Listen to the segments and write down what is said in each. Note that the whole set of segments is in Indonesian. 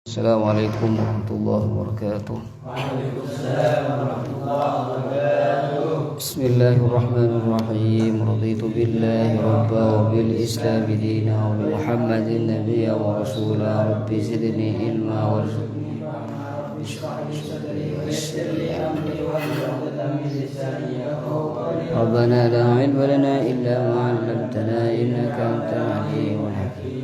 Assalamualaikum warahmatullahi wabarakatuh. Waalaikumsalam warahmatullahi wabarakatuh. Bismillahirrahmanirrahim. Raditu billahi rabba wa bil islami dina wa bi Muhammadin nabiyya wa rasula. Rabbi zidni ilma warzuqni Rabbana la ilma lana illa ma 'allamtana innaka antal alimul hakim.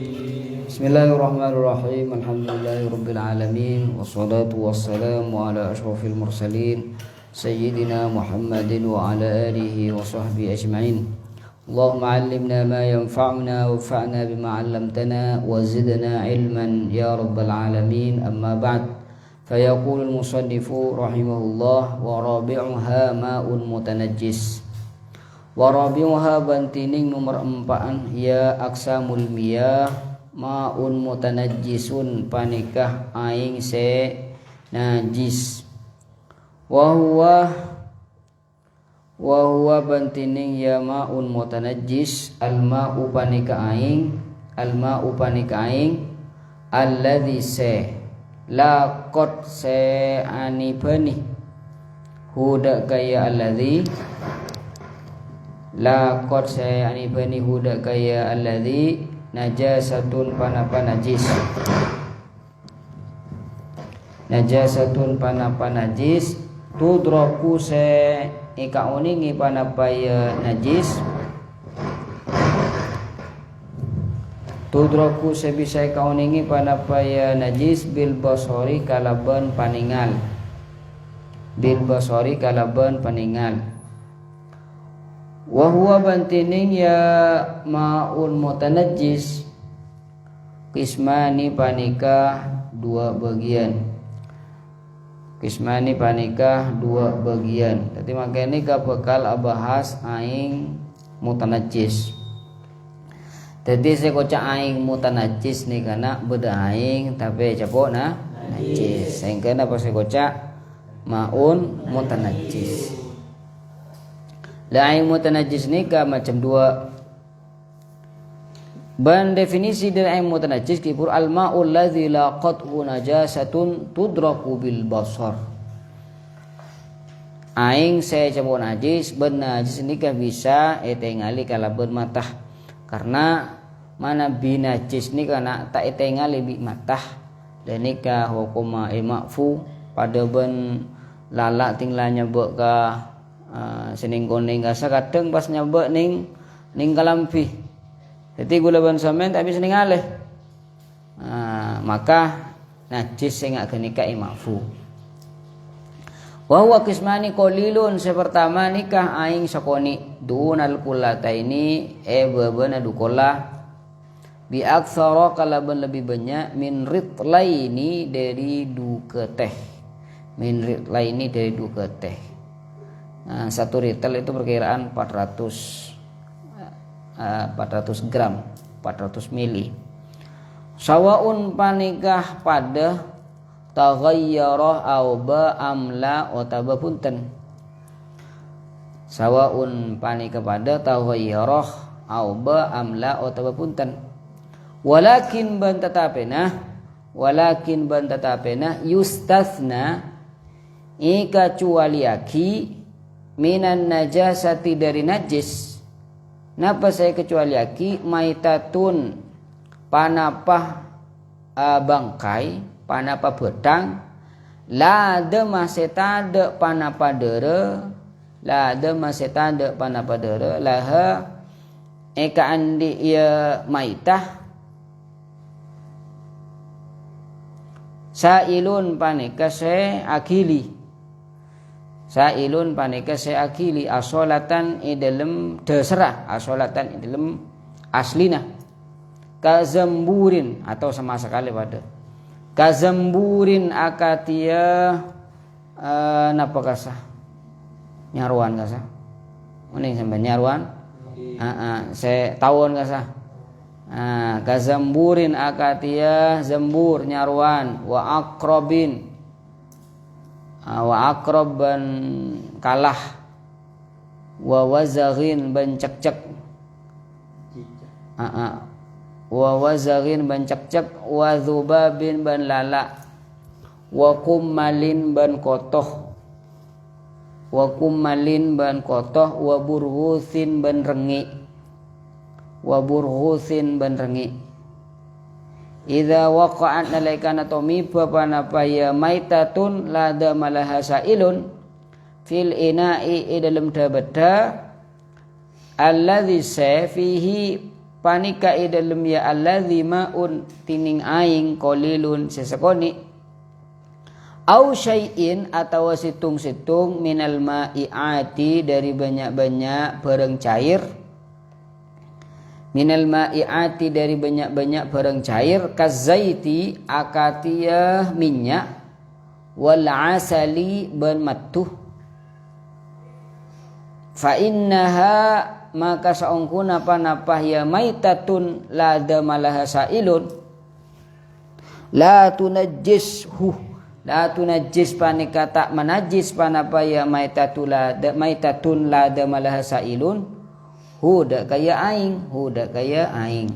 Bismillahirrahmanirrahim. Alhamdulillahirabbil alamin wassalatu wassalamu ala asyrafil mursalin sayyidina Muhammadin wa ala alihi wa sahbihi ajma'in. Allahumma 'allimna ma yanfa'una wanfa'na bima 'allamtana wa zidna ilman ya rabbal alamin. Amma ba'd. Fayaqulul musannifu rahimahullah wa rabi'uha ma'un mutanajjis. Wa rabi'uha bantining nomor 4 ya aksamul miyah ma'un mutanajjisun panikah aing se najis wa huwa bantining ya ma'un mutanajjis al ma'u panikah aing alladzi se laqad se anibani huda kaya alladzi laqad se anibani huda kaya alladzi najasatun panapa najis tudraku se ika uningi panapa ya najis tudraku se bisa ika uningi panapa ya najis bil basori kalaban paningal wa huwa bantining ya ma'un mutanajjis qismani panikah dua bagian. Jadi makanya ka bakal abahas aing mutanajjis. Jadi saya kocak aing mutanajjis nih karena beda aing tapi capona najis. Sehingga apa saya kocak ma'un mutanajjis. Aing mutanajjis nikah macam dua. Ban definisi dari aing mutanajjis kipur al-ma'ul ladzi laqathu najasatun tudraku bil basar. Aing saya cabut najis, ban najis nikah bisa etengali kalaban matah. Karena mana binajis nikah nak tak etengali bi matah. Dan nikah hukuma ma'fu pada ban lalak tinglanya bek ka sening koning gasa kadang pas nyabek ning kalampi. Jadi gula ban samen tak bisa ningaleh. Maka najis sing gak nikah imafu. Wa huwa qismani qalilun sepertama nikah aing sakoni dunal kullataini babana dukola bi aktsara kalaban lebih banyak min ritlaini dari duketeh. Satu ritel itu perkiraan 400 gram, 400 mili. Sawaun panikah pada taghayyara auba amla otaba punten. Sawaun panikah pada taghayyara auba amla otaba punten. Walakin ban tatapena yustasna ika cualiaki minan najasati dari najis. Napa saya kecuali aki maitatun panapah bangkai panapa bedang la de masetade panapa dere laha eka andi ya maitah sailun paneka se akili asolatan idalem desera asolatan idalem aslina kazamburin atau sama sekali pada kazamburin akatia napa kasah nyaruan kasah mending sampai nyaruan saya tahun kasah kazamburin akatia zambur nyaruan wa akroban kalah wa wazaghin ban cek wa wazagin ban cek-cek, wa dzubabin ban lala, wa kummalin ban kotoh, wa kummalin ban kotoh, wa burghusin ban rengi, wa burghusin ban rengi. Idza waqa'at nalaikana tumiba panapa ya maitatun lada malaha sailun fil ina'i dalam dabada alladzi fihi panika dalam ya alladzi ma'un tining aing qalilun sesekoni au syai'in atau situng-situng minal ma'iati dari banyak-banyak barang cair, minal ma'iati dari banyak-banyak barang cair, kazaiti akatiyah minyak, wal asali ban matuh. Fa innaha maka saungkuna panapah ya maitatun lada malaha sailun la tunajjishu, la tunajjis panika tak menajis panapa ya maitatun lada malaha sailun huda kaya aing.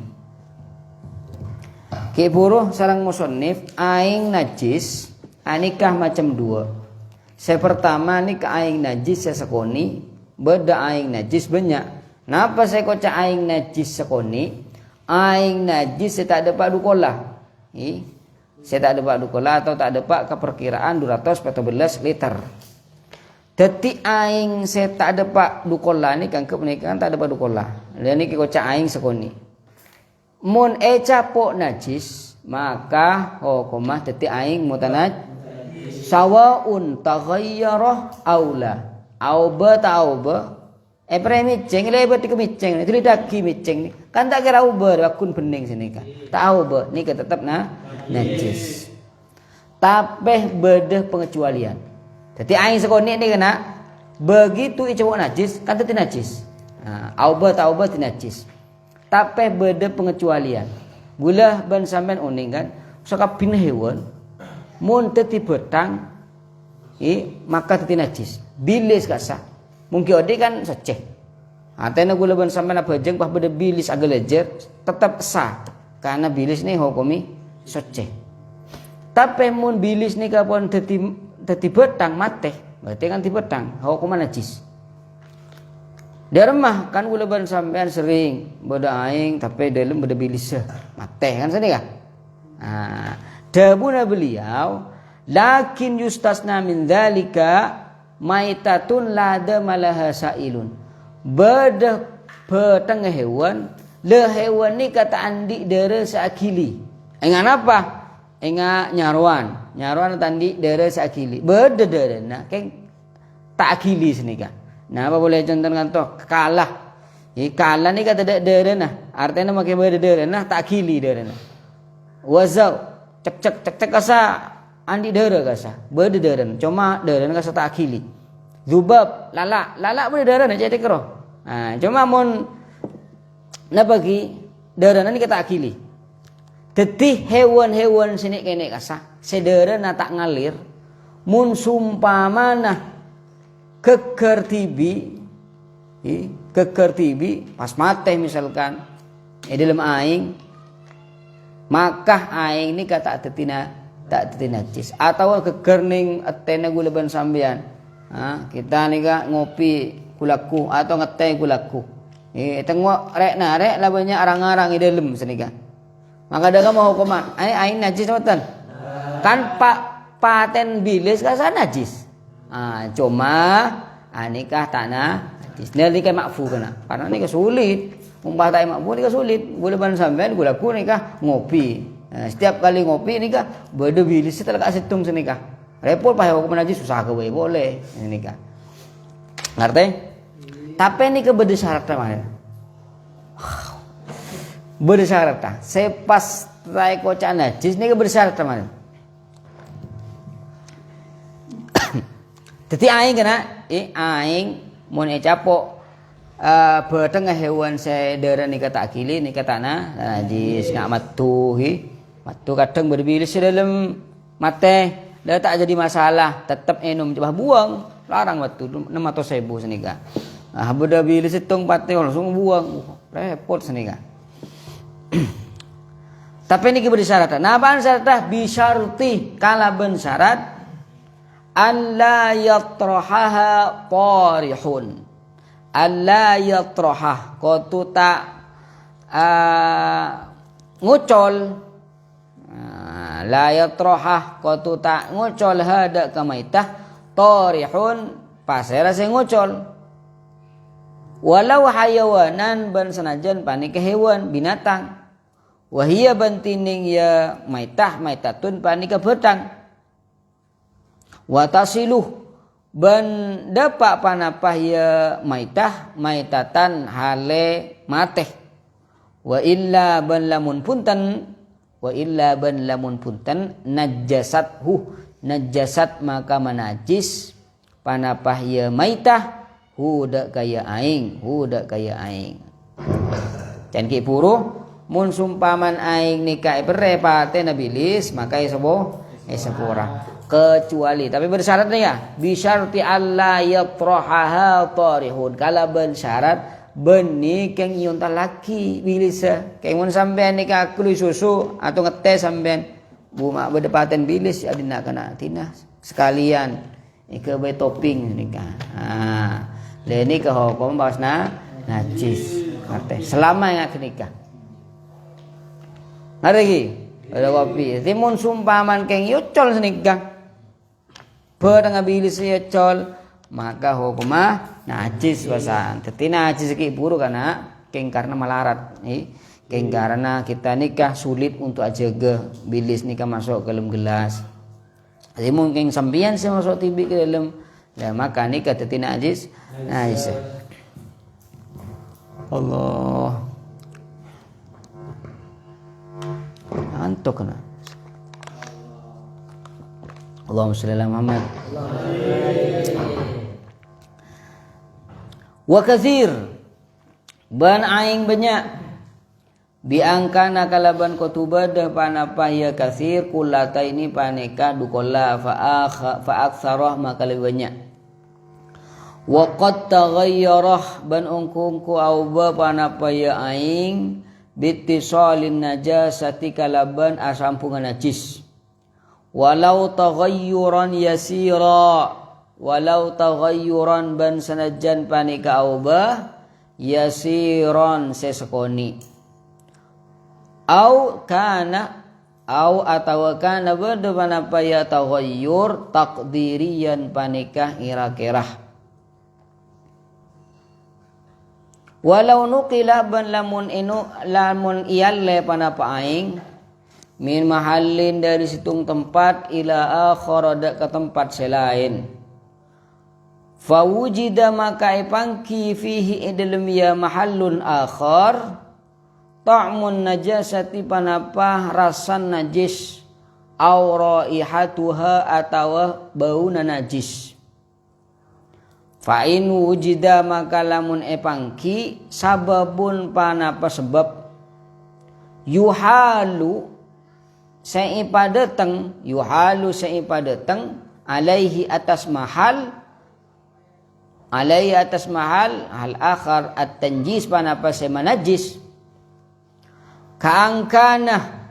Ki buruh sareng musannif aing najis anikah macam dua. Saya pertama nikah aing najis sesekoni, beda aing najis banyak. Napa saya kocak aing najis sekoni? Aing najis saya tak dapat dukola. Saya tak dapat dukola atau tak dapat keperkiraan 214 liter. Detik aing saya tak dapat dukola ni kan pernikahan tak dapat dukola. Dan ni kocak aing sekoni. Mun capok najis maka hukumah detik aing mutanaj sawaun taghayyarah aula auba tauba miceng lebat ke miceng itu lidaki miceng ni kan tak kira uber akun bening sini kan tak auba ni ke tetap najis. Tapi bedah pengecualian. Jadi aing sekoni ni kena begitu icawak najis kan teti najis. Auba tauba ti najis. Tapi beda pengecualian. Gula ban sampean uning kan sakabin hewan mun teti betang maka teti najis. Bilis kasa. Mungkin ode kan seceh. Atena gula ban sampean bajeng pah beda bilis agak lejer tetap sah karena bilis ni hukumi seceh. Tapi mun bilis ni kapon teti betang mate, berarti kan ti betang, hukuman najis. Di rumah kan gula ban sampean sering beda aing tapi dalam beda bilis mate kan sini kan. Dabuna beliau lakin yustasna min dzalika maitatun lada malaha sailun. Beda betang hewan, le hewan ni kata andi dere saakili. Engan apa? Enga nyaruan tandi dere sakili beda dere nah keng tak akili sini kan. Nah apa boleh contoh ngantoh kalah kalah ni kata dere nah artinya makai beda dere nah tak akili dere nah wazau cek kasa andi dere kasa beda dere cuma dere kasa tak akili zubab lala beda dere nah jadi kero cuma mon na bagi dere ni kata akili. Tetih hewan-hewan sini kene kasa sederhana tak ngalir mun sumpamana keker tibi pas mate misalkan dalam aing maka aing ni kata tak teti najis atau keker ning etena gula ban sampean kita ni ka ngopi kulaku atau ngeteh kulaku tengok rek lah banyak arang-arang di dalam sini kan. Maka dagang mau hukuman aing najis mboten kan paten bilis kasa najis cuma nikah tanah najis nikah makfu kena karena nikah sulit umpah tak makfu nikah sulit boleh ban sampean gula ku nikah ngopi setiap kali ngopi nikah beda bilis setelah kasih tung senikah repot payah hukuman najis susah ke boleh nikah ngerti tapi nikah beda syarat mana bersyarat tak saya pas saya kocak najis ni bersyarat teman. Jadi aing kena aing mun capok bertengah hewan saya dera ni kata akili ni kata najis nak matu kadang berbilis dalam mate dah tak jadi masalah tetap enum coba buang larang matu 600.000 senika. Beda bilis hitung pate langsung buang repot senika. Tapi niki beri syarat. Nah, apaan syaratnya? Bisyarti kalaban syarat an la yatrahaha tarihun. Alla yatrahah kotu tak ngucol. La yatrahah kotu tak ngucol hada kamaitah tarihun pasera sing ngucol. Walau hayawanan ban senajan panik hewan binatang. Wahia bantining ya maitatun panika betang. Watasiluh ban dapak panapah ya maitatan hale mateh. Wa illa ban lamun punten najasat maka menajis panapah ya maitah huda kaya aing. Can ki puru mun sumpaman aing nikah berepate nabilis maka sepura kecuali tapi bersyarat ya bisyarti alla yatrahaha tarihun kalaban syarat benih keng yunta laki bilis keng mun sampean nikah kuli susu atau ngetes sampean buma bedepaten bilis adina kana tina sekalian ike bae topping nikah leni ke hukum bahasna najis ngerti selama yang nikah. Ngerti ada kopi. Timun sumpaman keng yocol senikah. Berang bilis yocol maka hukumah najis wasan. Teti najis ki buru karena keng karena malarat. Keng karena kita nikah sulit untuk ajaga bilis nikah masuk ke dalam gelas. Timun keng sambian sih masuk tibi ke dalam. Ya maka nikah teti najis. Najis. Allah. Antuk kena. Allahumma shalli ala Muhammad. Wa katsir ban aing banyak biangkana kalaban kutubadah panapa ya katsir kulata ini paneka dukola fa aktsarah maka lebih banyak. Wa qad taghayyarah ban ungkungku auba panapa ya aing bittisalin najasati kalaban asampungan najis walau taghayyuran yasira walau taghayyuran ban sanajan panika auba yasiran sesekoni au atawa kana bade panapa ya taghayyur takdirian panika ira-kirah. Walau nuqila ban lamun iyalle panapa aing min mahallin dari situng tempat ila akhara ke tempat selain fawujida maka ipangki fihi idalem ya mahallun akhar ta'mun najasati panapa rasan najis au raihatuha atawa bauna najis. Fa in wujida maka lamun epangki sababun panapa sebab yuhalu seipadeteng alaihi atas mahal hal akhar at-tanjis panapa semanajis kaangkana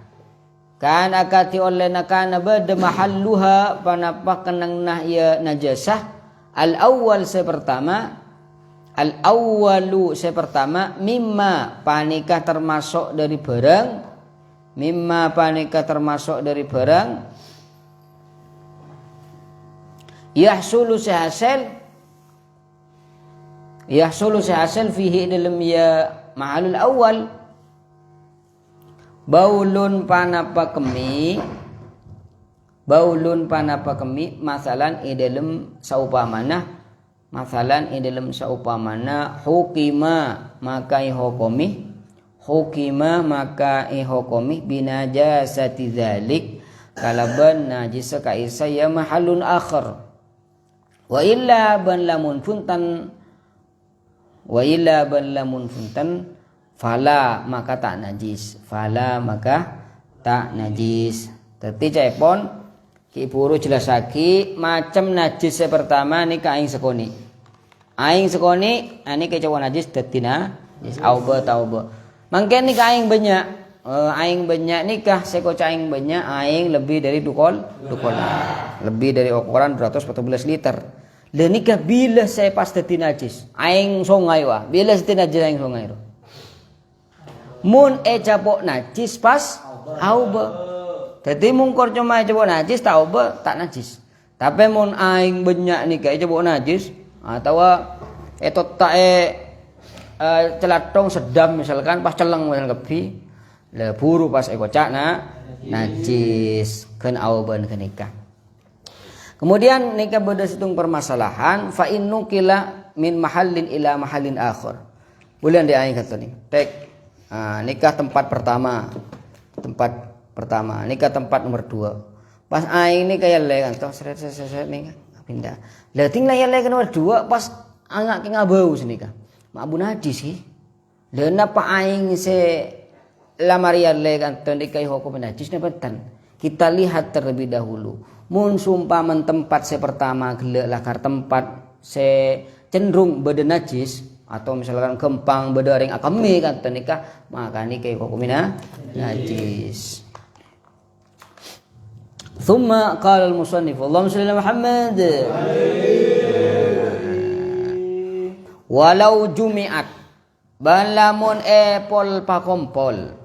kan akati oleh nakana bade mahalluha panapa kenang nah ya najasah. Al-awwalu sepertama mimma panika termasuk dari barang yahsulu sehasil fihi dalam ya mahalul awal baulun panapa kemi masalan dalam saupamana hukima maka ihokomi binajasati dzalik kalaban najis kaisa ya mahallun akhar wa illa ban lamun funtan fala maka tak najis teti cepon ki puru jelasaki macam najis pertama ni ka aing sekoni ani ke cawan najis tetina yes auba tauba mangken ni ka aing banyak aing banyak nikah sekoca aing banyak aing lebih dari dukola lebih dari ukuran 214 liter. Dan nikah bila saya pas dadi najis aing songai wah bila dadi najis aing songai mun capok najis pas auba dadi mungkor cuma capok najis tauba tak najis tapi mun aing banyak nikah capok najis atau etot tak celatong sedam misalkan pas celeng misal kebi le buru pas kocak najis keun auban kenikah. Kemudian nikah beda situng permasalahan fa innu kila min mahallin ila mahallin akhar. Bulan dia aing kata ni. Tek nikah tempat pertama. Nikah tempat nomor 2. Pas aing ni kaya le kan toh seret nikah pindah. Lah ting lah le nomor 2 pas angak ki ngabau senikah. Mak abu najis ki. Lah napa aing se lamarian le kan nikah hukum najis ni pentan. Kita lihat terlebih dahulu. Mun sumpaman tempat se pertama gelek lakar tempat se cenderung beda najis atau misalkan kempang beda ring akami kan nikah maka nikah hukumina najis. Thumma qala al-musannif Allahumma shalli ala Muhammad walau jumi'at ban lamun pol pakompol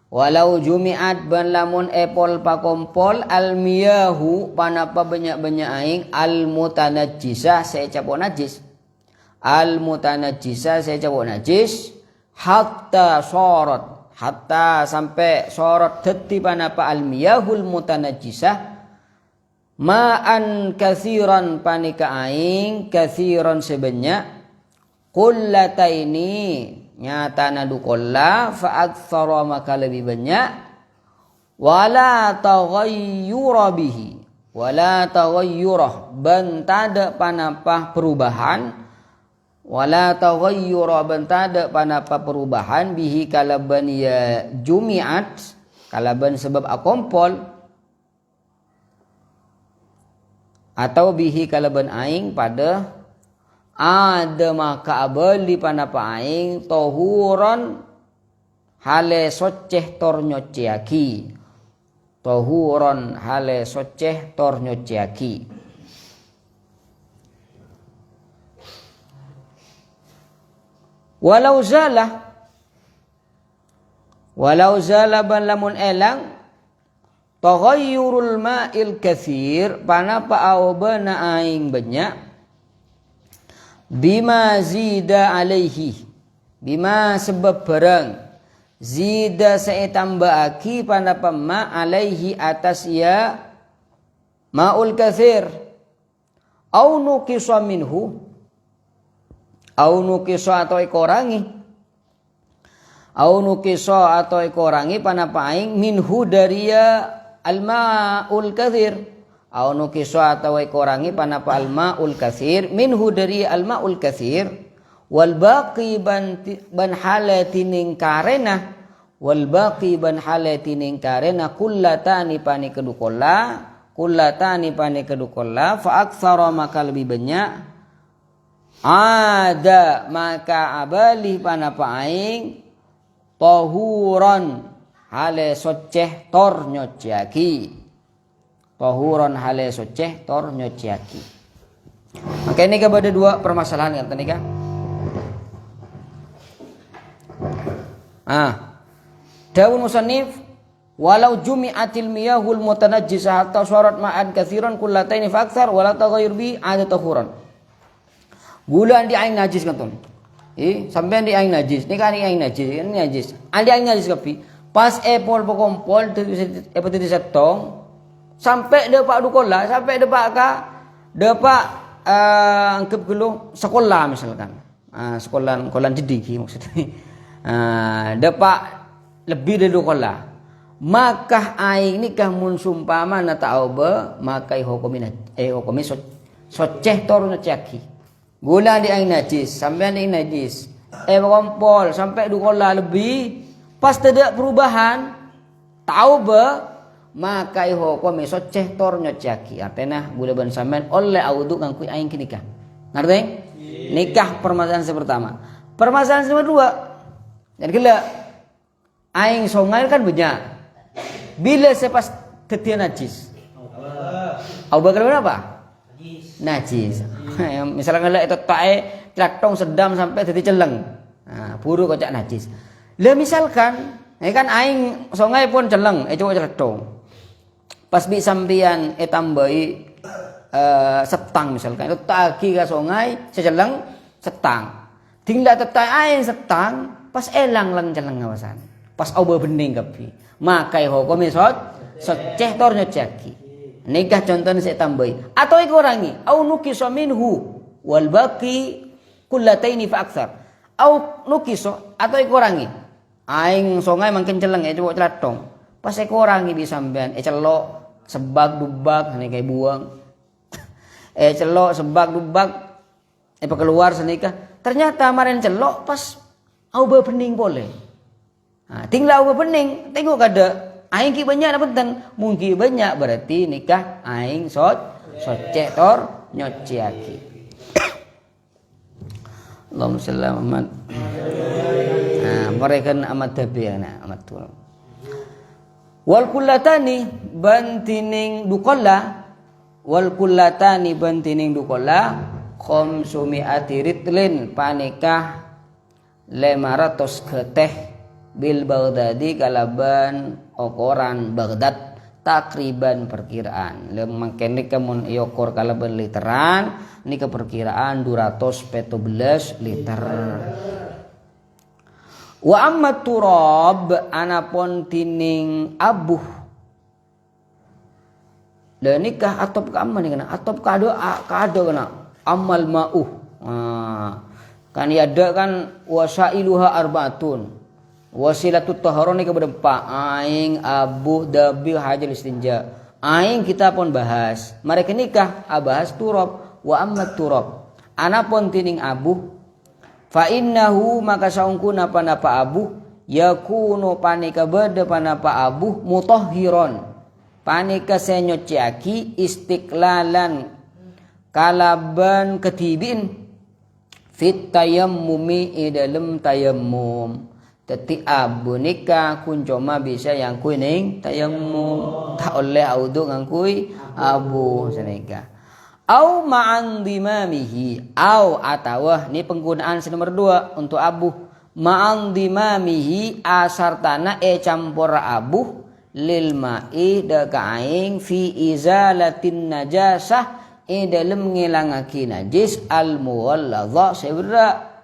walau jumi'at ban lamun pol pakompol almiyahu panapa banyak-banyak aing almutanajjisah saya capok najis almutanajjisah saya capok najis hatta sampai sorot dadi panapa almiyahul mutanajjisah ma'an kathiran panika aing kathiran sebanyak kullataini nyata nadu kolla fa aktsara maka lebih banyak wala taghayyura bihi wala taghayyura ban tada panapa perubahan wala taghayyura ban tada panapa perubahan bihi kalaban ya jumi'at kalaban sebab akompol atau bihi kalaban aing pada ada maka abali panapa aing tohuron hale soceh tor nyociaki tohuron hale soceh tor nyociaki walau zala ban lamun elang taghayyurul ma'il katsir panapa awbana aing banyak bima zida alaihi bima sebab barang zida saya tambahaki panapa ma alaihi atas ya ma'ul katsir au nuqisa minhu au nuqisa atau ikorangi au nuqisa atau ikorangi panapa aing minhu dari ya al ma'ul katsir au nuqisa atau ikorangi panapa al-ma'ul katsir minhu dari al-ma'ul katsir wal baqi ban halatining karena wal baqi ban halatining karena kullatani pani kedukolla fa aktsara maka lebih banyak ada maka abali panapa aing tahuran hale soceh tor nyociaki tahuron hale soceh tor nyociaki. Maka ini kepada dua permasalahan kan tadi kan. Daun musannif walau jumi'atil miyahul mutanajjisah hatta syarat ma'an katsiran kullataini fa aktsar wala taghayyur bi ada tahuran. Bulan di aing najis kan ton. Sampean di aing najis. Ini kan aing najis, ini najis. Andi aing najis kapi. Pas pol pokompol tadi setong sampai depak dukola sampai depak angkep gelu sekolah misalkan sekolah jediki maksudnya depak lebih dari dukola maka aing nikah mun sumpama na ta'auba maka hukumi soceh torun caki gula di aing najis sampai aing najis kompol sampai dukola lebih pas tidak perubahan ta'auba maka hukum soceh tor nyocaki artinya gula ban sampean oleh audu kang kui aing nikah ngerti nikah permasalahan pertama permasalahan kedua dan gila aing songai kan banyak. Bila sepas tetian najis. Abu Bakar apa? Najis. Misalkan lah itu tae tratong sedam sampai jadi celeng. Nah, buru kocak najis. Lah misalkan, kan aing songai pun celeng, coba tratong. Pas bi sampean tambahi setang misalkan itu tagi ka songai seceleng setang. Tinggal tetai aing setang pas elang lang celeng ngawasan. Pas oba bening kapi. Makai hukum isot seceh tor nyocaki. Nikah contohnya saya tambahi atau ikurangi au nukiso minhu wal baqi kullataini fa aktsar. Au nukiso atau ikurangi. Aing songai makin celeng coba celatong. Pas ikurangi bisa sampean celok sebag dubag ini kayak buang. Celok sebag dubag keluar senikah. Ternyata kemarin celok pas auba bening boleh. Nah, tinggal auba bening, tengok kada aing ki banyak dapetan, mungkin banyak berarti nikah aing socek tor nyociaki. Allahumma shalli Muhammad. Nah, mereka amat tabiana amat tuh. Wal kullatani bantining dukola wal kullatani bantining dukola khamsumi'ati ritlin panikah 500 keteh bil Baghdadi kalaban okoran Baghdad takriban perkiraan lemang kene kamun iokor kalaban literan ini keperkiraan 217 liter. Wa amma turab anapun tining abuh dan nikah atop ka amma nih kena atop kado kena amal ma'uh. Kan ada kan wasailuha arbaatun. Wasilatut taharun ke berempat aing abuh dabi hajal istinja. Aing kita pun bahas. Mereka nikah bahas turab wa amma turab. Anapun tining abuh fa innahu maka saungkuna panapa abuh yakunu panika beda panapa abuh mutahhiron. Panika senyociaki istiqlalan kalaban ketibin fit tayammumi dalam tayammum. Teti abu nikah kuncoma bisa yang kuning tayammum tak oleh audu ngangkui abu senika. Au ma'an dimamihi au atawah ni penggunaan nomor 2 untuk abu ma'an dimamihi asar tanah campur abu lil ma'i deka aing fi izalatin najasah dalam ngilangaki najis al muwalladha sebera.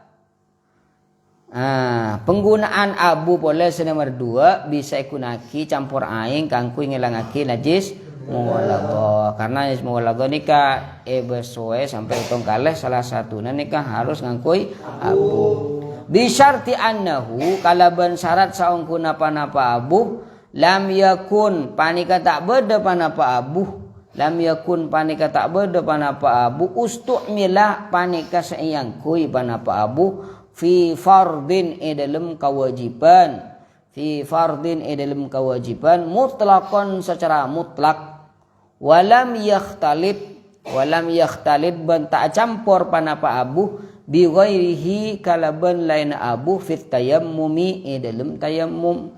Penggunaan abu boleh nomor 2 bisa ikunaki campur aing kangku ngilangaki najis muwalladha karena najis muwalladha nikah besoe sampai hitung kalih salah satu nikah harus ngangkui abu bisyarti annahu kalaban syarat saungkuna panapa abu lam yakun panika tak beda panapa abu lam yakun panika tak beda panapa abu ustu'mila panika sayangkui panapa abu fi fardin dalam kewajiban fi fardin dalam kewajiban mutlaqan secara mutlak walam yakhtalid ban tak campur panapa abu bi ghairihi kalaban lain abu fit tayammumi dalam tayammum.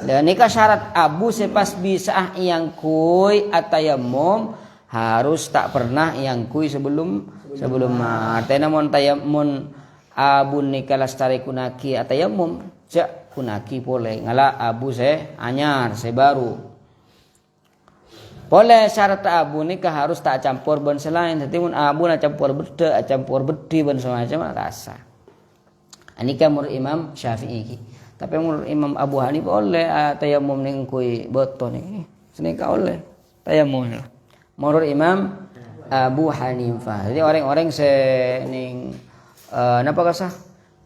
Dan nikah syarat abu sepas bisa yang kui atayammum harus tak pernah yang kui sebelum artinya mon tayammum abu nikah lastari kunaki atayammum jak kunaki boleh ngala abu se anyar se baru boleh syarat abu nikah harus tak campur ban selain tapi mun abu na campur bedi ban semacam rasa nikah menurut Imam Syafi'i tapi menurut Imam Abu Hanifah oleh tayammum ning kui boto nih senika oleh tayammum menurut Imam Abu Hanifah. Jadi orang-orang se ning napa kasah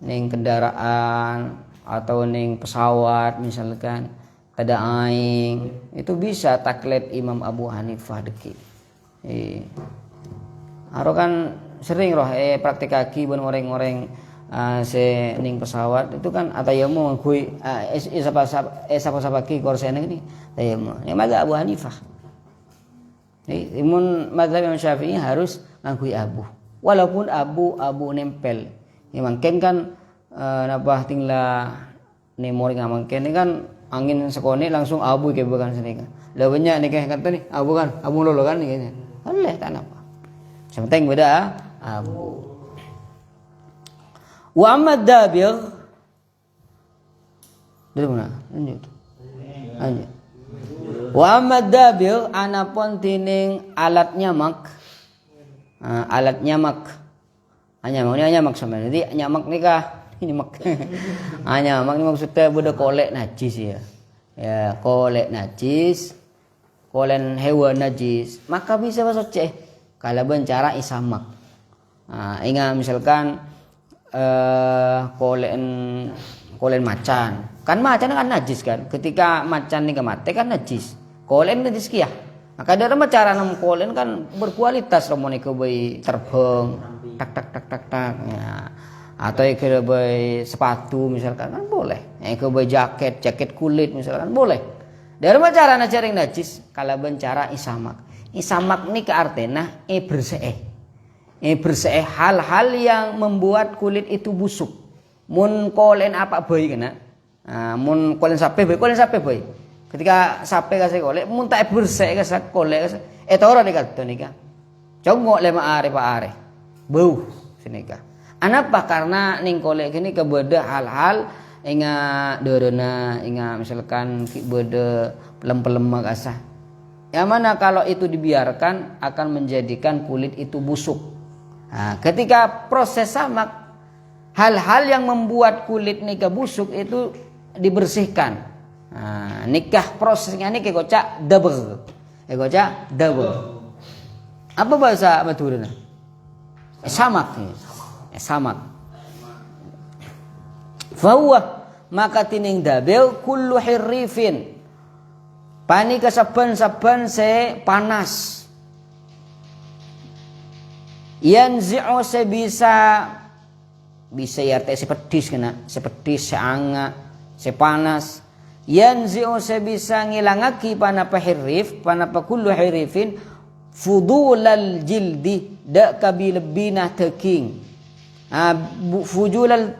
ning kendaraan atau ning pesawat misalkan ada aing itu bisa taklid Imam Abu Hanifah deki. Aro kan sering roh praktikaki ben orang-orang se ning pesawat itu kan atayamu kui sapa ki korsene ni tayamu. Yang mazhab Abu Hanifah. Imun mazhab Imam Syafi'i harus ngakui abu. Walaupun abu nempel. Ya mungkin kan napa tinggal nih mori ngamang kene kan angin sekone langsung abu ke bukan sini kan. Lah banyak nih kayak kata nih abu kan, abu lolo kan nih kayaknya. Oleh tak apa. Sementing beda abu. Wa amma dabir dari mana? Lanjut. Wa amma dabir anapun tining alat nyamak. Alat nyamak. Nyamak ini nyamak sama. Jadi nyamak nikah ini mak. Nyamak ini maksudnya beda kolek najis ya. Ya, kolek najis, kolen hewan najis, maka bisa basoceh kalau bencara isamak. Ingat misalkan kolen macan. Kan macan kan najis kan. Ketika macan ni mati kan najis. Kolen najis kia. Maka ada cara nam kolen kan berkualitas romone ke bayi terbang tak ya. Atau ke bayi sepatu misalkan kan boleh. Ke bayi jaket kulit misalkan boleh. Dari cara nacaring najis kalau bencara isamak. Isamak ni ke artinya bersih. Hal-hal yang membuat kulit itu busuk. Mun kolen apa bayi kena? Mun kolen sape bayi. Ketika sape kasih kolek, mun tak bersih kasih kolek kasih. Ora dekat nika. Congok lema are. Bau sinika. Anapa karena ning kolek ini kebeda hal-hal ingat derena, ingat misalkan beda pelem-pelem kasah. Yang mana kalau itu dibiarkan akan menjadikan kulit itu busuk. Ketika proses samak, hal-hal yang membuat kulit nikah busuk itu dibersihkan. Nikah prosesnya ini kecak double. Apa bahasa Madura? Samak. Fahuwa maka tining dabel kullu hirrifin. Pani kesaban-saban se panas. Yanzi'u se bisa ya sepedis kena, sepedis seanga, sepanas. Yanzi'u se bisa ngilangaki panapa hirrif, panapa kullu hirrifin fudulal jildi dak kabilebina teking. Fudulal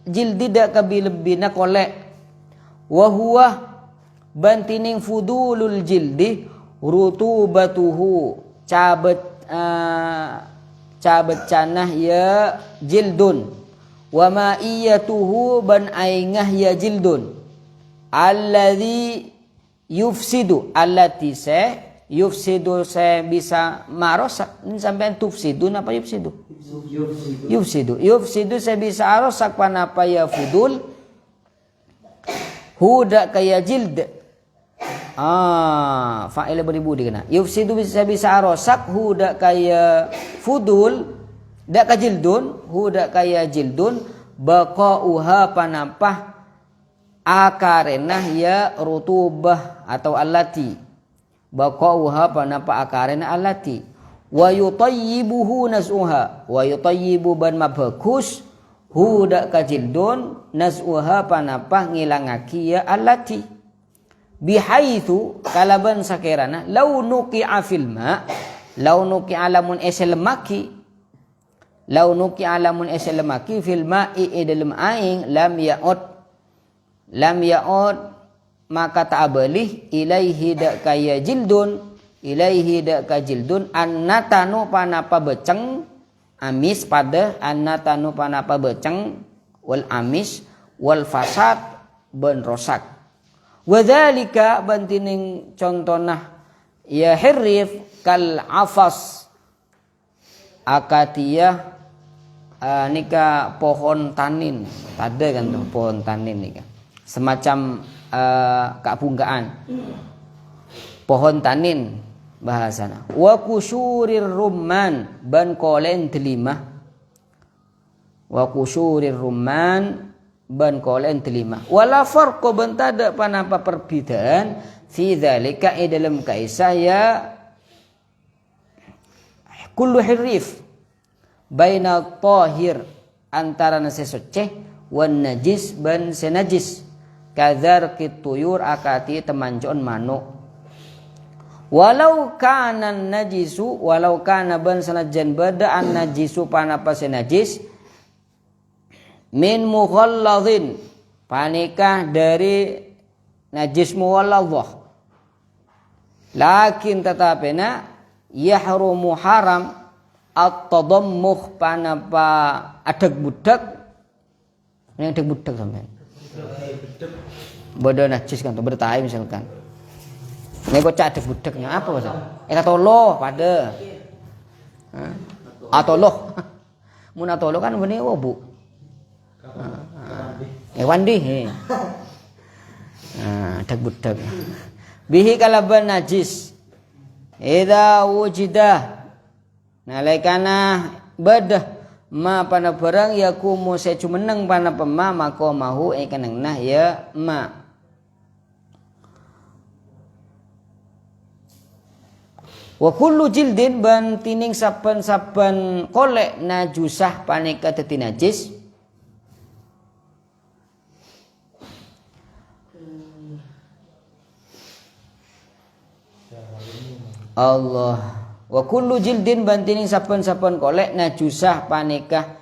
jildi dak kabilebina kolek. Wa huwa bantining fudulul jildi rutubatuhu cabet canah ya jildun wa ma'iyatuhu ban aingah ya jildun alladhi yufsidu allati se yufsidu se bisa marosak ini sampean tufsidu apa yufsidu se bisa arosak panapa ya fudul huda kaya jild fa'ila beribudi kena yufsidu bisa arosak huda kaya fudul dak kajildun huda kaya jildun baqauha panapah akarenah ya rutubah atau allati baqauha panapah akarenah allati wa yutayyibuhu naz'uha wa yutayyibu ban mabagus huda kajildun naz'uha panapah ngilangaki ya allati bihaitsu kalaban sakirana law nuqi'a fil ma law nuqi'a lamun eselemaki law nuqi'a lamun eselemaki fil ma'i dalam aing lam ya'ud maka ta'abalih ilaihi dak kaya jildun annatanu panapa beceng amis pada annatanu panapa beceng wal amis wal fasad ben rosak. Wadzalika bantining contonah ya hirrif kal afas akatiyah nika pohon tanin ada kan tuh pohon tanin nika semacam kabunggaan pohon tanin bahasana wa kusyurir rumman ban kolen telima wa kusyurir rumman ban kolen telima wala farqu bentada panapa perbedaan fi dzalika dalam kaisah ya kullu hirrif baina tahir antara nase suci wan najis ban senajis kadzar kituyur akati temanjon manuk walau kana najisu walau kana ban sanajan bada an najisu panapa senajis min mughalladhin panikah dari najis muwalladhah. Lakin tetapena yahrumu haram at-tadammuh panapa adeg budak. Yang adeg budak sampean. Bodoh najis kan bertai misalkan. Ini kok adeg budaknya apa bahasa? Atoloh pada. Atoloh. Mun atoloh kan benih Bu. Wandi. Adeg budak. Bihi kalaban najis idza wujida nalaikana badah ma pana barang yakumu secumeneng pana pema maqamahu ikanang nah ya ma wa kullu jildin ban tining saben-saben kolek najusah panika dadi najis Allah wa kullu jildin bantining saben-saben kolek najusah panikah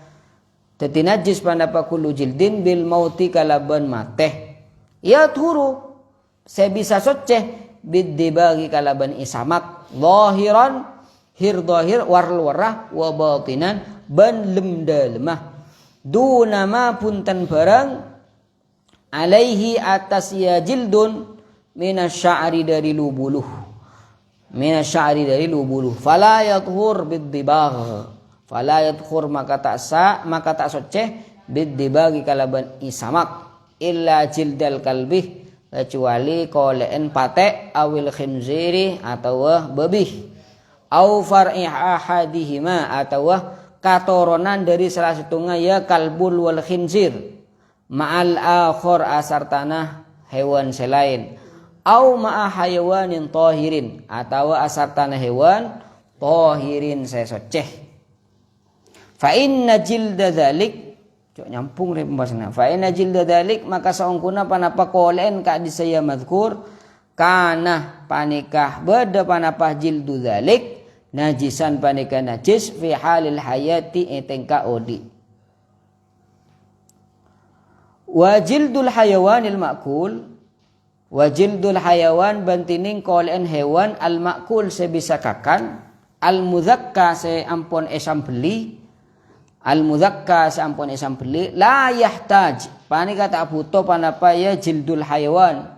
dadi najis panapa kullu jildin bil mauti kalaban mateh ya turu saya bisa soceh bid dibagi kalaban isamak zahiran hir zahir warl warah wa batinan ban lemda lemah dunama punten barang alaihi atas ya jildun minasya'ri dari lubuluh minasya'ri dari lubuluh fala yathur biddibagh fala yathur maka tak soceh biddibagh kalaban isamak illa jildal kalbi kecuali koleen patek awil khinziri atau babih au far'i ahadihima atau katoronan dari salah satunya ya kalbul wal khinzir ma'al akhor asar tanah hewan selain au ma'a hayawanin tahirin atau asar tanah hewan tahirin saya soceh fa inna jilda dzalik cok nyampung re pembahasanna fa inna jilda dzalik maka saungkuna panapa kolen ka disaya mazkur kana panikah beda panapa jildu dzalik najisan panikah najis fi halil hayati etengka odi wa jildul hayawanil ma'kul wajildul hayawan bantining kolen hewan al makul sebisa kakan al muzakka se ampon esam beli al muzakka se ampon esam beli la yahtaj pani kata butuh panapa ya jildul hayawan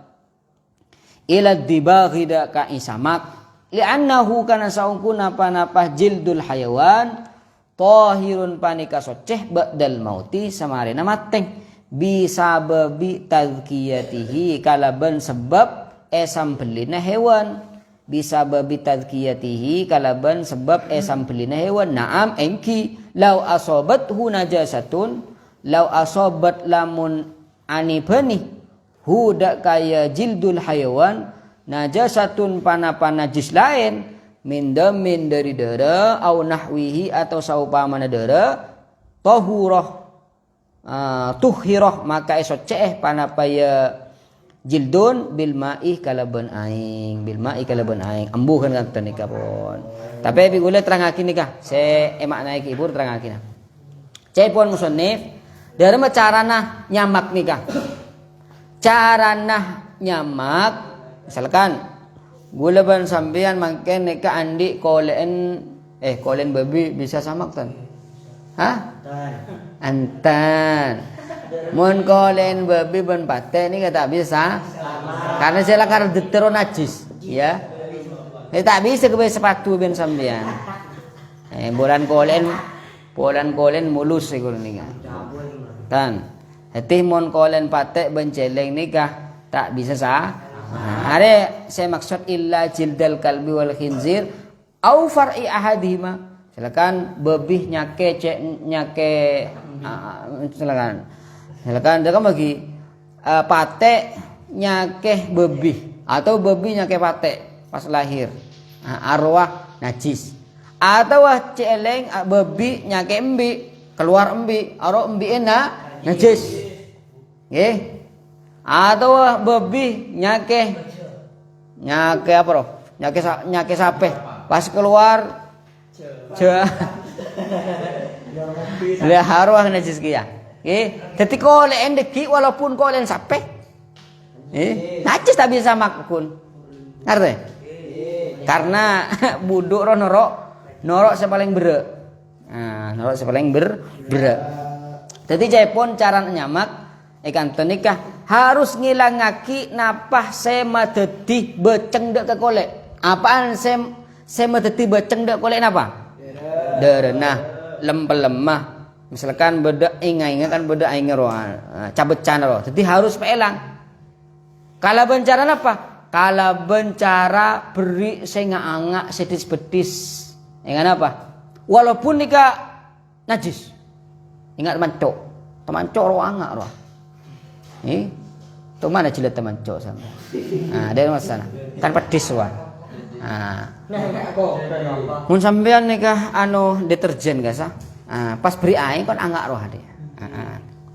ila dibaghi da ka isamak li'annahu kana saungkuna panapa jildul hayawan tahirun panika soceh ba'dal mauti samarena mateng bisa babi tazkiyatihi kalaban sebab esam belina hewan bisa babi tazkiyatihi kalaban sebab esam belina hewan naam engki lau asobathu najasatun lau asobat lamun anibani huda kaya jildul hayawan najasatun panapa najis lain min damin dari dara au nahwihi atau saupamana dara tahurah tuhhiroh maka esot ceeh panapa ya jildun bil ma'i kalaban aing bil ma'i kalaban aing embuhan kata nikah pun tapi bigule terangakin nikah se emak naik ibu terangakin cai pun musannif dari carana nyamak nikah carana nyamak misalkan gula ban sampean mangke nikah andi kolen babi bisa samak tan antan mun kolen babi ban pate ini tak bisa karena saya lakar detero najis ya tak bisa ke sepatu ben sampean bolan kolen mulus siguro nika tan hati mun kolen pate ben celeng nikah tak bisa are saya maksud illa jildal kalbi wal khinzir au far'i ahadihima silakan bebih nyake silakan dia bagi pate nyake bebih atau bebih nyake pate pas lahir arwah najis atau celeng bebih nyake embi keluar embi arwah embi najis nggih atau bebih nyake apa roh nyake sape pas keluar lihat arwah najis kia Nggih. Dadi kolek ndeki walaupun kolek sampai najis tak bisa makun. Ngerti? Karena buduk ro norok sepaling berek. Nah, norok sepaling berek. Dadi jaipun cara nyamak ikan nikah harus ngilangake napah sema dadi beceng dek ke kolek. Apaan sema dadi beceng dek kolek napa? Derena lemah. Misalkan beda inga kan beda inga roh cabecan roh. Jadi harus peelang. Kala bencara apa? Kala bencara beri senga angak sedis bedis. Ingat apa? Walaupun nikah najis. Ingat teman cok roh angak roh. Tuh mana jilat teman cok sama. Nah, dari mas sana. Kan pedis roh. Nah. Mun sampean nikah deterjen gak sah? Pas beri air kan angak roh dia.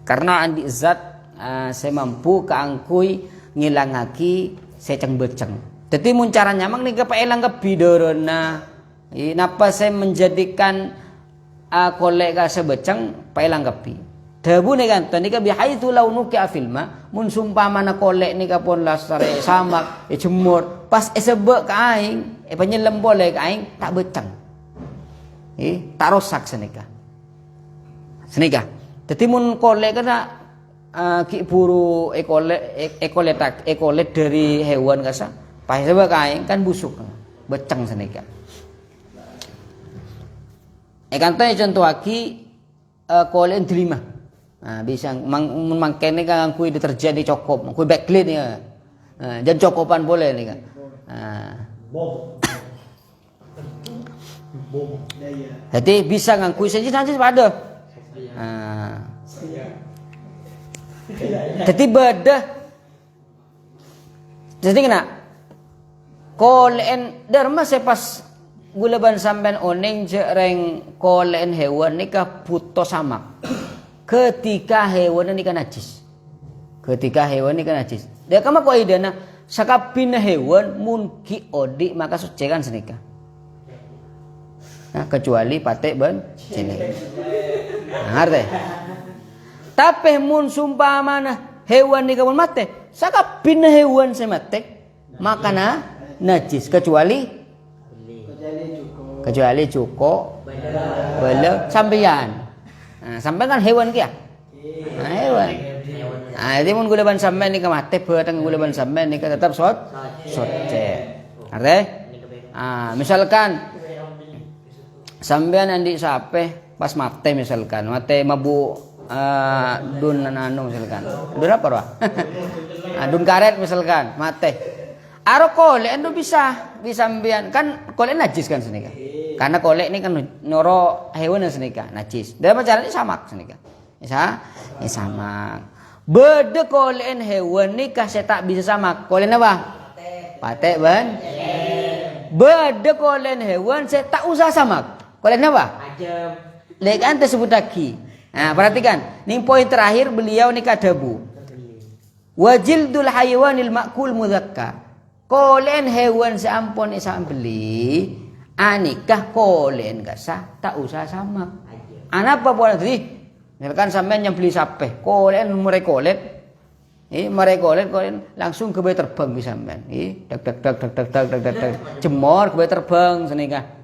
Karena andi zat saya mampu keangkui ngilangaki seceng beceng. Jadi mun cara nyamang nih kepeelang ke bidorona. Napa saya menjadikan kolek ka sebeceng peelang kepi. Dabu nih kan tadi ka bihaitsu launuki afilma mun sumpamana kolek nih kapon lasare samak jemur pas sebek ka aing penyelem boleh ka aing tak beceng. Tak rosak senika. Jadi mun kolek kena ki buru ekolet dari hewan kasa. Pas sebab kain kan busuk, beceng senika. Kantanya contoh aki kolek delima. Nah, bisa mangkene kan kui deterjen dicokop, kui backlit ya. Dan cokopan boleh nih kan. Jadi bisa ngangkui saja nanti pada. Jadi bedah. Jadi kena kolen derma sepas gulaban sampean oneng jereng kolen hewan nikah puto samak. Ketika hewan nikah najis. Dia kama ko idana sakapina hewan munki odi maka suci kan senika. Nah, kecuali patek ben sini. Ngerti? Tapi mun sumpah mana hewan ni kawan mate, sakapin hewan saya mate, makana najis kecuali cuko, bela sampeyan. Nah, sampeyan kan hewan kia. Nah, hewan. Nah, jadi mun gulaban sampeyan ni mate, beteng gulaban sampeyan ni tetap soce. Ngerti? Misalkan sampean andi sape pas mate misalkan mate mabu dun misalkan dun apa roh dun karet misalkan mate aro kolek endo bisa sampean kan kolek najis kan senika karena kolek ini kan noro hewan senika najis dalam caranya samak senika samak beda kolek hewan nikah saya tak bisa samak kolek apa pate ban beda kolek hewan saya tak usah samak kolek apa? Lek ante sebut lagi. Nah, perhatikan. Nih poin terakhir beliau nikah dabu. Wajildul hayawanil ma'kul mudzakka. Kolen hewan seampun isam beli, anikah kolen gak sah, tak usah sama. Anapa boleh tadi? Misalkan sampean yang beli sape, kolen merekolet. Kolen langsung ke bayi terbang bisa sampean. Dak jemor ke bayi terbang senika.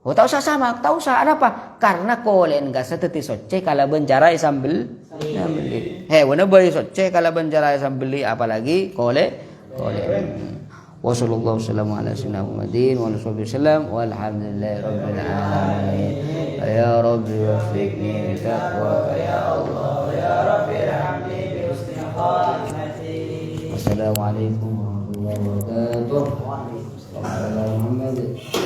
Oh, tak usah sama, tak usah. Apa? Karena kolen gak seteti soce kalau benjarai sambil beli. Hewan beli soce kalau benjarai sambil beli, apalagi kolen. Wassallallahu ala sayyidina Muhammadin wa alihi wasallam walhamdulillahi rabbil alamin. Ya Rabbi wafiqni bi taqwa ya Allah ya Rabbi hamdi bi husni khatimati. Wassalamualaikum warahmatullahi wabarakatuh.